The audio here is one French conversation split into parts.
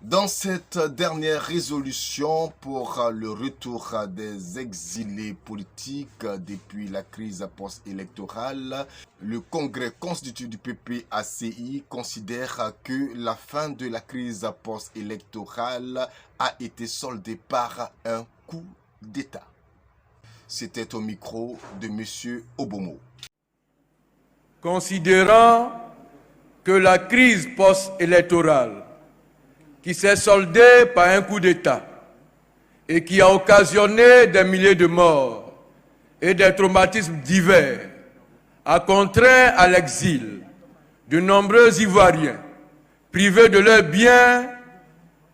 Dans cette dernière résolution pour le retour des exilés politiques depuis la crise post-électorale, le Congrès constitué du PPACI considère que la fin de la crise post-électorale a été soldée par un coup d'État. C'était au micro de M. Obomo. Considérant que la crise post-électorale qui s'est soldée par un coup d'État et qui a occasionné des milliers de morts et des traumatismes divers, a contraint à l'exil de nombreux Ivoiriens privés de leurs biens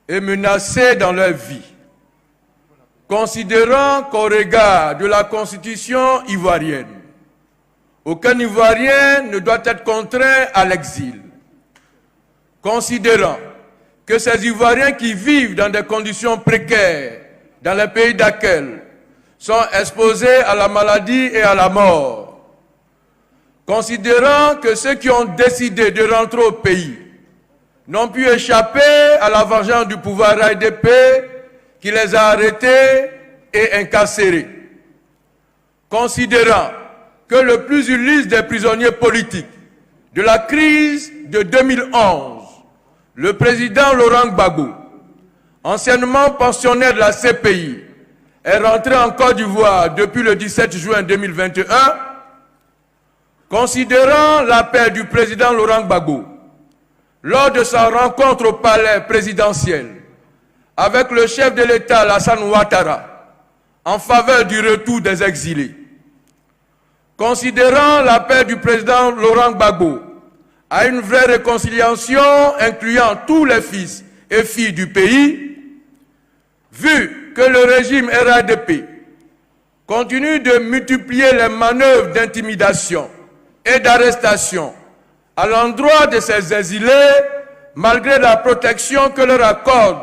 et menacés dans leur vie. Considérant qu'au regard de la Constitution ivoirienne, aucun Ivoirien ne doit être contraint à l'exil. Considérant que ces Ivoiriens qui vivent dans des conditions précaires dans les pays d'accueil sont exposés à la maladie et à la mort. Considérant que ceux qui ont décidé de rentrer au pays n'ont pu échapper à la vengeance du pouvoir AIDP qui les a arrêtés et incarcérés. Considérant que le plus illustre des prisonniers politiques de la crise de 2011, le président Laurent Gbagbo, anciennement pensionnaire de la CPI, est rentré en Côte d'Ivoire depuis le 17 juin 2021, considérant l'appel du président Laurent Gbagbo lors de sa rencontre au palais présidentiel avec le chef de l'État Alassane Ouattara en faveur du retour des exilés, considérant l'appel du président Laurent Gbagbo à une vraie réconciliation incluant tous les fils et filles du pays, vu que le régime RADP continue de multiplier les manœuvres d'intimidation et d'arrestation à l'endroit de ces exilés, malgré la protection que leur accorde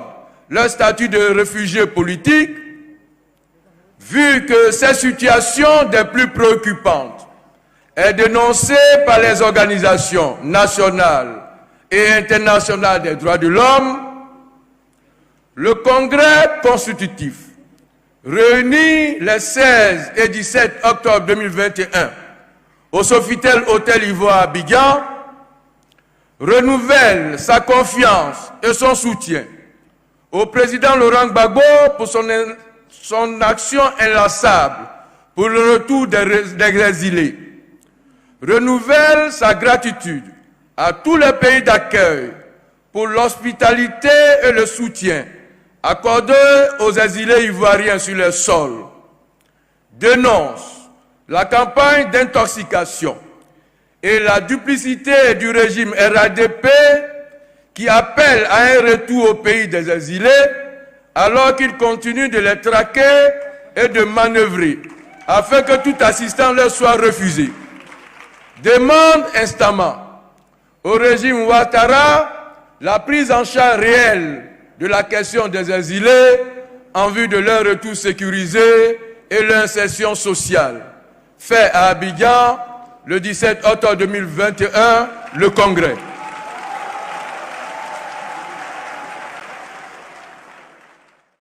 leur statut de réfugiés politiques, vu que ces situations des plus préoccupantes est dénoncée par les organisations nationales et internationales des droits de l'homme, le Congrès constitutif, réuni les 16 et 17 octobre 2021 au Sofitel Hôtel Ivoire à Abidjan, renouvelle sa confiance et son soutien au président Laurent Gbagbo pour son action inlassable pour le retour des exilés, renouvelle sa gratitude à tous les pays d'accueil pour l'hospitalité et le soutien accordés aux exilés ivoiriens sur le sol, dénonce la campagne d'intoxication et la duplicité du régime RADP qui appelle à un retour au pays des exilés alors qu'il continue de les traquer et de manœuvrer afin que toute assistance leur soit refusée. Demande instamment au régime Ouattara la prise en charge réelle de la question des exilés en vue de leur retour sécurisé et leur insertion sociale. Fait à Abidjan le 17 octobre 2021, le Congrès.